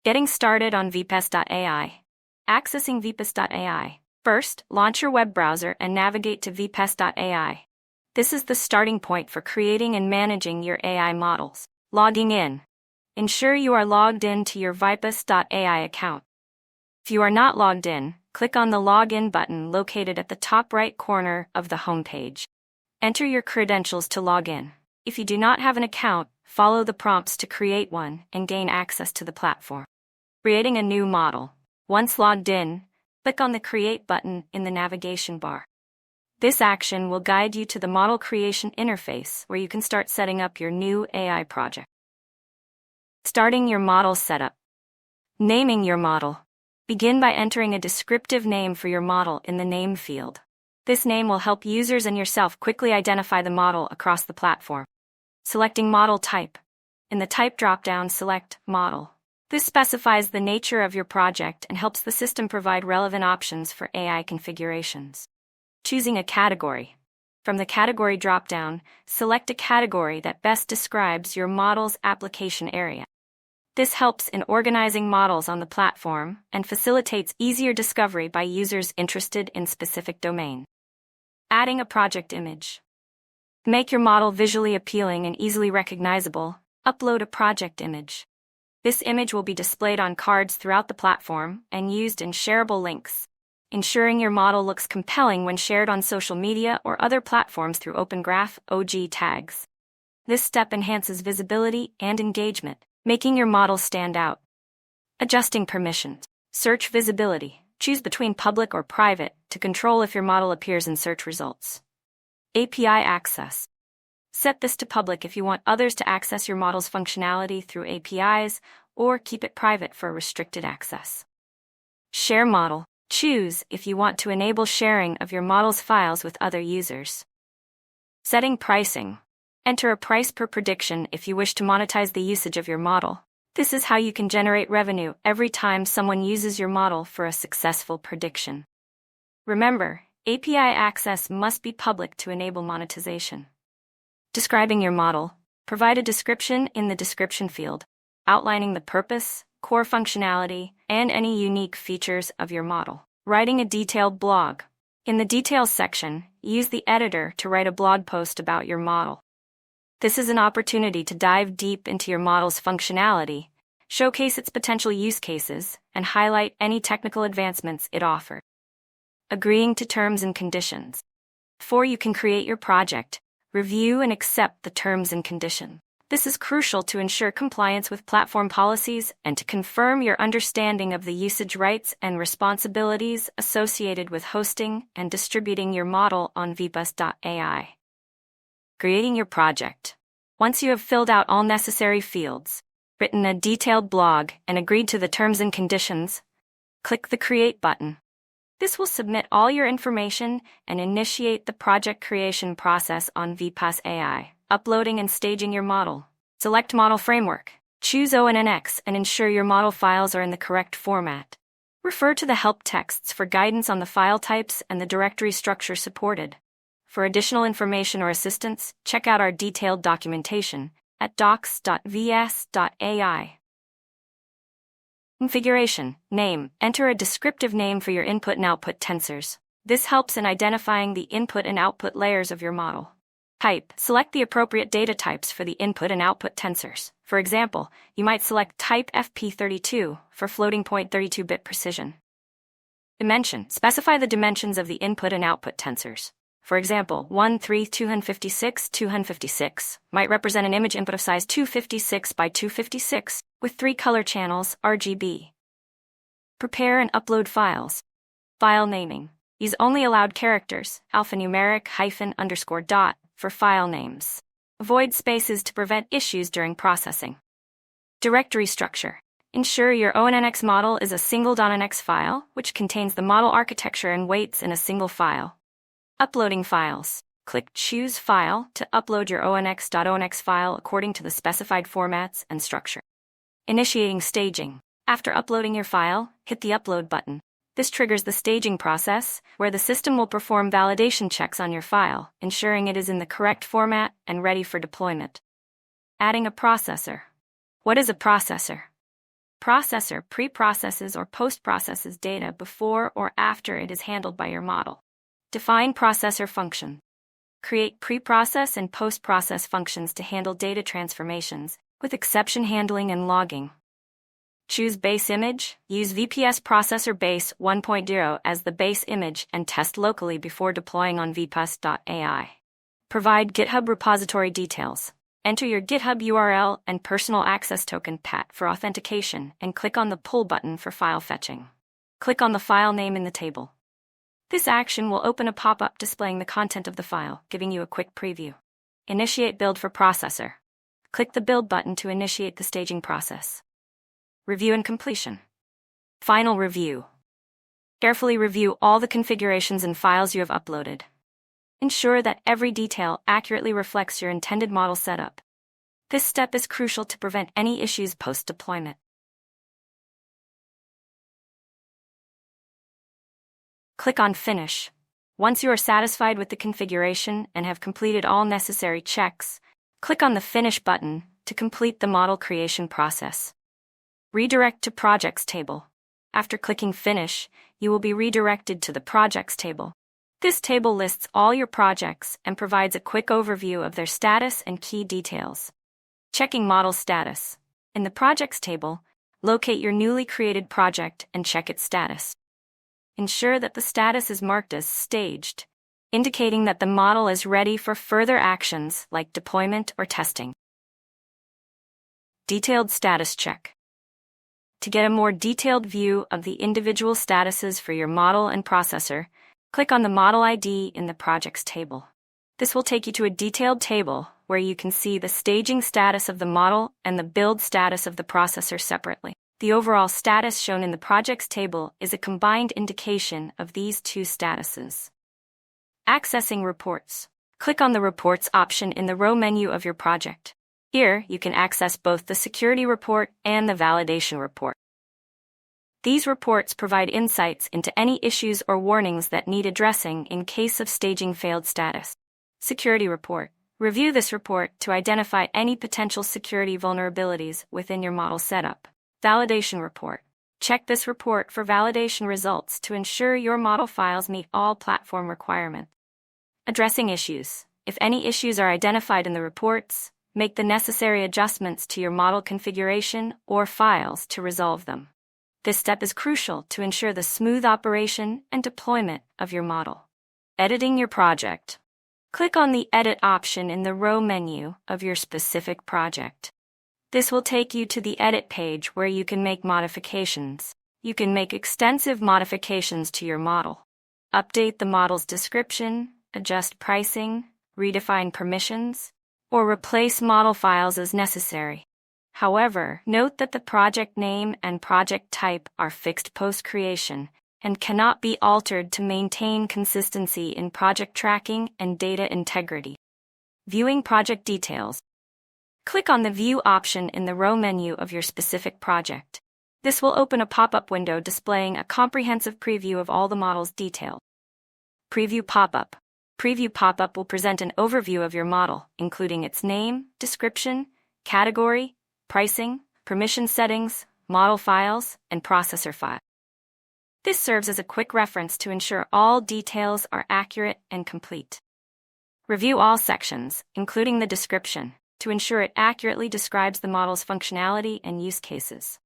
Getting started on Vipas.AI. Accessing Vipas.AI. First, launch your web browser and navigate to Vipas.AI. This is the starting point for creating and managing your AI models. Logging in. Ensure you are logged in to your Vipas.AI account. If you are not logged in, click on the Login button located at the top right corner of the homepage. Enter your credentials to log in. If you do not have an account, follow the prompts to create one and gain access to the platform. Creating a new model. Once logged in, click on the Create button in the navigation bar. This action will guide you to the model creation interface where you can start setting up your new AI project. Starting your model setup. Naming your model. Begin by entering a descriptive name for your model in the name field. This name will help users and yourself quickly identify the model across the platform. Selecting model type. In the type dropdown, select Model. This specifies the nature of your project and helps the system provide relevant options for AI configurations. Choosing a category. From the category dropdown, select a category that best describes your model's application area. This helps in organizing models on the platform and facilitates easier discovery by users interested in specific domains. Adding a project image. To make your model visually appealing and easily recognizable, upload a project image. This image will be displayed on cards throughout the platform and used in shareable links, ensuring your model looks compelling when shared on social media or other platforms through Open Graph (OG) tags. This step enhances visibility and engagement, making your model stand out. Adjusting permissions. Search visibility. Choose between public or private to control if your model appears in search results. API access. Set this to public if you want others to access your model's functionality through APIs, or keep it private for restricted access. Share model. Choose if you want to enable sharing of your model's files with other users. Setting pricing. Enter a price per prediction if you wish to monetize the usage of your model. This is how you can generate revenue every time someone uses your model for a successful prediction. Remember, API access must be public to enable monetization. Describing your model. Provide a description in the description field, outlining the purpose, core functionality, and any unique features of your model. Writing a detailed blog. In the details section, use the editor to write a blog post about your model. This is an opportunity to dive deep into your model's functionality, showcase its potential use cases, and highlight any technical advancements it offers. Agreeing to terms and conditions. Before you can create your project, review and accept the terms and conditions. This is crucial to ensure compliance with platform policies and to confirm your understanding of the usage rights and responsibilities associated with hosting and distributing your model on Vipas.AI. Creating your project. Once you have filled out all necessary fields, written a detailed blog, and agreed to the terms and conditions, click the Create button. This will submit all your information and initiate the project creation process on Vipas.AI. Uploading and staging your model. Select Model Framework. Choose ONNX and ensure your model files are in the correct format. Refer to the help texts for guidance on the file types and the directory structure supported. For additional information or assistance, check out our detailed documentation at docs.vs.ai. Configuration. Name. Enter a descriptive name for your input and output tensors. This helps in identifying the input and output layers of your model. Type. Select the appropriate data types for the input and output tensors. For example, you might select type FP32 for floating-point 32-bit precision. Dimension. Specify the dimensions of the input and output tensors. For example, 1, 3, 256, 256 might represent an image input of size 256 by 256 with 3 color channels RGB. Prepare and upload files. File naming. Use only allowed characters, alphanumeric, hyphen, underscore, dot, for file names. Avoid spaces to prevent issues during processing. Directory structure. Ensure your ONNX model is a single .NX file, which contains the model architecture and weights in a single file. Uploading files. Click Choose File to upload your ONNX.ONNX file according to the specified formats and structure. Initiating staging. After uploading your file, hit the Upload button. This triggers the staging process, where the system will perform validation checks on your file, ensuring it is in the correct format and ready for deployment. Adding a processor. What is a processor? Processor pre-processes or post-processes data before or after it is handled by your model. Define processor function. Create pre-process and post-process functions to handle data transformations, with exception handling and logging. Choose base image. Use VPS Processor Base 1.0 as the base image and test locally before deploying on Vipas.AI. Provide GitHub repository details. Enter your GitHub URL and personal access token PAT for authentication and click on the pull button for file fetching. Click on the file name in the table. This action will open a pop-up displaying the content of the file, giving you a quick preview. Initiate build for processor. Click the build button to initiate the staging process. Review and completion. Final review. Carefully review all the configurations and files you have uploaded. Ensure that every detail accurately reflects your intended model setup. This step is crucial to prevent any issues post-deployment. Click on Finish. Once you are satisfied with the configuration and have completed all necessary checks, click on the Finish button to complete the model creation process. Redirect to Projects table. After clicking Finish, you will be redirected to the Projects table. This table lists all your projects and provides a quick overview of their status and key details. Checking model status. In the Projects table, locate your newly created project and check its status. Ensure that the status is marked as staged, indicating that the model is ready for further actions like deployment or testing. Detailed status check. To get a more detailed view of the individual statuses for your model and processor, click on the Model ID in the Projects table. This will take you to a detailed table where you can see the staging status of the model and the build status of the processor separately. The overall status shown in the Projects table is a combined indication of these two statuses. Accessing reports. Click on the Reports option in the row menu of your project. Here, you can access both the security report and the validation report. These reports provide insights into any issues or warnings that need addressing in case of staging failed status. Security report. Review this report to identify any potential security vulnerabilities within your model setup. Validation report. Check this report for validation results to ensure your model files meet all platform requirements. Addressing issues. If any issues are identified in the reports, make the necessary adjustments to your model configuration or files to resolve them. This step is crucial to ensure the smooth operation and deployment of your model. Editing your project. Click on the Edit option in the row menu of your specific project. This will take you to the Edit page where you can make modifications. You can make extensive modifications to your model. Update the model's description, adjust pricing, redefine permissions, or replace model files as necessary. However, note that the project name and project type are fixed post-creation and cannot be altered to maintain consistency in project tracking and data integrity. Viewing project details. Click on the View option in the row menu of your specific project. This will open a pop-up window displaying a comprehensive preview of all the model's details. Preview pop-up. Preview pop-up will present an overview of your model, including its name, description, category, pricing, permission settings, model files, and processor file. This serves as a quick reference to ensure all details are accurate and complete. Review all sections, including the description, to ensure it accurately describes the model's functionality and use cases.